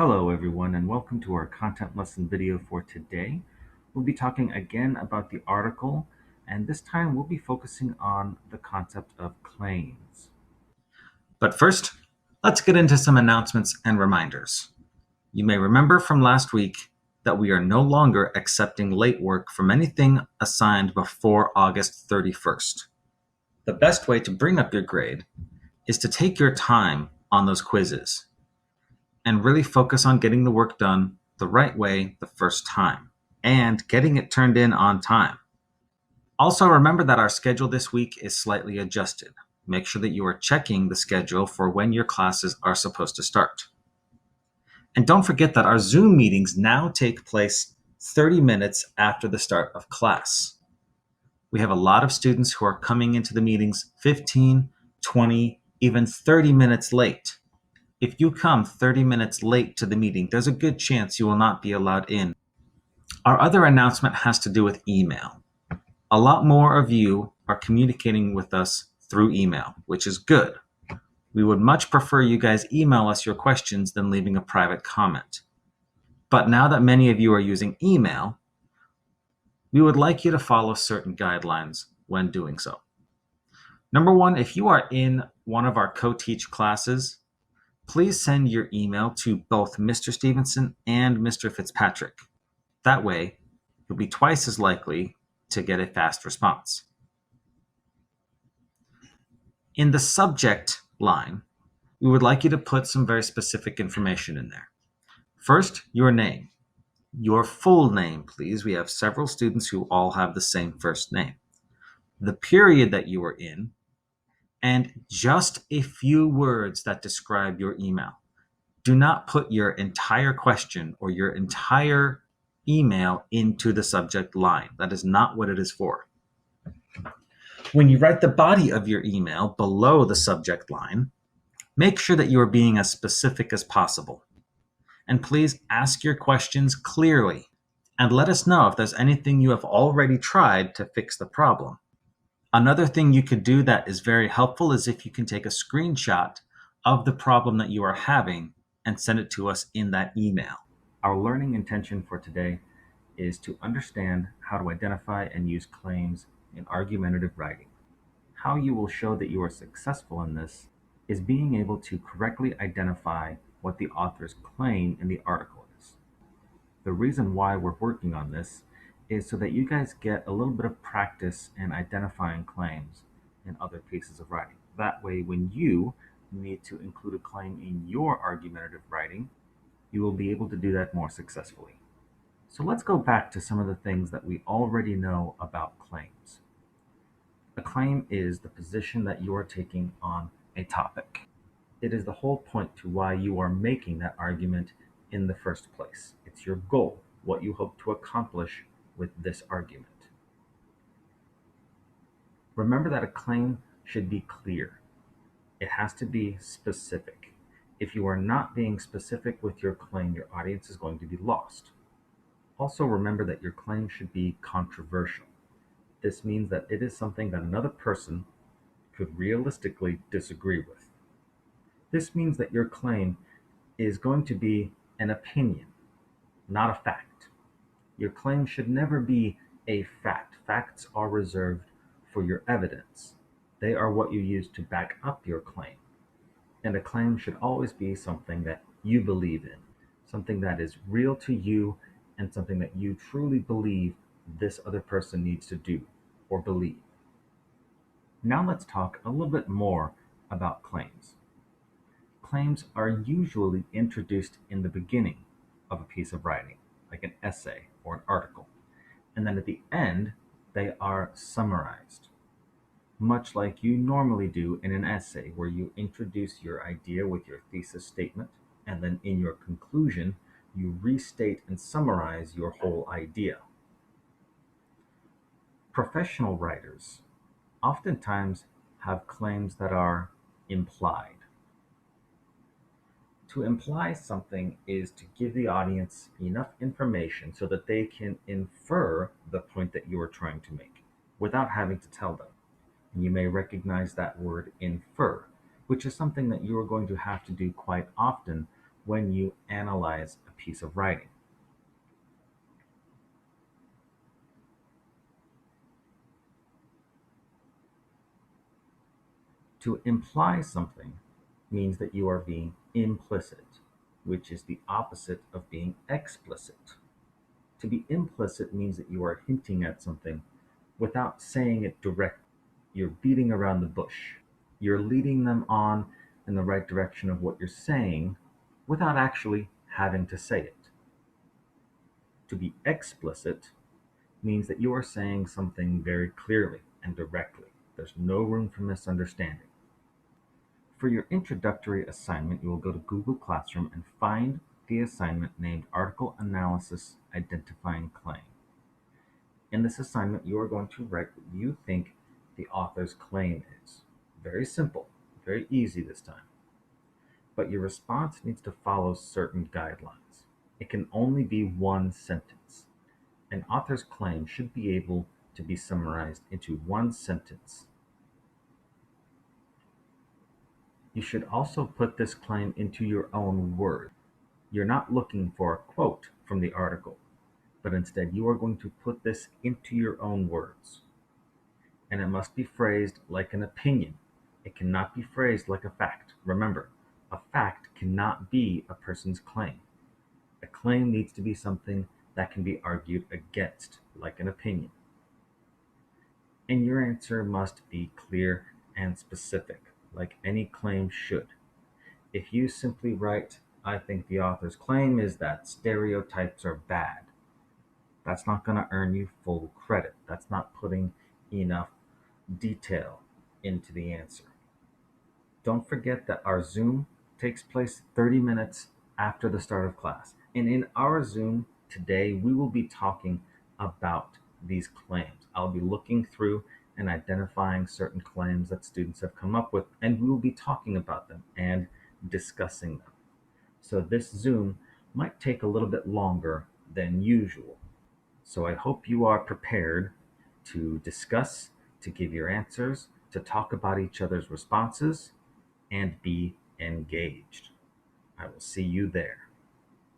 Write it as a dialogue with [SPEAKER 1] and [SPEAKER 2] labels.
[SPEAKER 1] Hello everyone and welcome to our content lesson video for today. We'll be talking again about the article, and this time we'll be focusing on the concept of claims.
[SPEAKER 2] But first, let's get into some announcements and reminders. You may remember from last week that we are no longer accepting late work from anything assigned before August 31st. The best way to bring up your grade is to take your time on those quizzes and really focus on getting the work done the right way the first time and getting it turned in on time. Also, remember that our schedule this week is slightly adjusted. Make sure that you are checking the schedule for when your classes are supposed to start. And don't forget that our Zoom meetings now take place 30 minutes after the start of class. We have a lot of students who are coming into the meetings 15, 20, even 30 minutes late. If you come 30 minutes late to the meeting, there's a good chance you will not be allowed in. Our other announcement has to do with email. A lot more of you are communicating with us through email, which is good. We would much prefer you guys email us your questions than leaving a private comment. But now that many of you are using email, we would like you to follow certain guidelines when doing so. Number one, if you are in one of our co-teach classes, please send your email to both Mr. Stevenson and Mr. Fitzpatrick. That way, you'll be twice as likely to get a fast response. In the subject line, we would like you to put some very specific information in there. First, your name. Your full name, please. We have several students who all have the same first name. The period that you are in, and just a few words that describe your email. Do not put your entire question or your entire email into the subject line. That is not what it is for. When you write the body of your email below the subject line, make sure that you are being as specific as possible. And please ask your questions clearly and let us know if there's anything you have already tried to fix the problem. Another thing you could do that is very helpful is if you can take a screenshot of the problem that you are having and send it to us in that email.
[SPEAKER 1] Our learning intention for today is to understand how to identify and use claims in argumentative writing. How you will show that you are successful in this is being able to correctly identify what the author's claim in the article is. The reason why we're working on this is so that you guys get a little bit of practice in identifying claims in other pieces of writing. That way, when you need to include a claim in your argumentative writing, you will be able to do that more successfully. So let's go back to some of the things that we already know about claims. A claim is the position that you are taking on a topic. It is the whole point to why you are making that argument in the first place. It's your goal, what you hope to accomplish with this argument. Remember that a claim should be clear. It has to be specific. If you are not being specific with your claim, your audience is going to be lost. Also remember that your claim should be controversial. This means that it is something that another person could realistically disagree with. This means that your claim is going to be an opinion, not a fact. Your claim should never be a fact. Facts are reserved for your evidence. They are what you use to back up your claim. And a claim should always be something that you believe in, something that is real to you, and something that you truly believe this other person needs to do or believe. Now let's talk a little bit more about claims. Claims are usually introduced in the beginning of a piece of writing, like an essay or an article, and then at the end, they are summarized, much like you normally do in an essay, where you introduce your idea with your thesis statement, and then in your conclusion, you restate and summarize your whole idea. Professional writers oftentimes have claims that are implied. To imply something is to give the audience enough information so that they can infer the point that you are trying to make without having to tell them. And you may recognize that word infer, which is something that you are going to have to do quite often when you analyze a piece of writing. To imply something means that you are being implicit, which is the opposite of being explicit. To be implicit means that you are hinting at something without saying it directly. You're beating around the bush. You're leading them on in the right direction of what you're saying without actually having to say it. To be explicit means that you are saying something very clearly and directly. There's no room for misunderstanding. For your introductory assignment, you will go to Google Classroom and find the assignment named Article Analysis Identifying Claim. In this assignment, you are going to write what you think the author's claim is. Very simple, very easy this time. But your response needs to follow certain guidelines. It can only be one sentence. An author's claim should be able to be summarized into one sentence. You should also put this claim into your own words. You're not looking for a quote from the article, but instead you are going to put this into your own words. And it must be phrased like an opinion. It cannot be phrased like a fact. Remember, a fact cannot be a person's claim. A claim needs to be something that can be argued against, like an opinion. And your answer must be clear and specific, like any claim should. If you simply write, I think the author's claim is that stereotypes are bad, that's not going to earn you full credit. That's not putting enough detail into the answer. Don't forget that our Zoom takes place 30 minutes after the start of class. And in our Zoom today, we will be talking about these claims. I'll be looking through and identifying certain claims that students have come up with, and we will be talking about them and discussing them. So this Zoom might take a little bit longer than usual. So I hope you are prepared to discuss, to give your answers, to talk about each other's responses, and be engaged. I will see you there.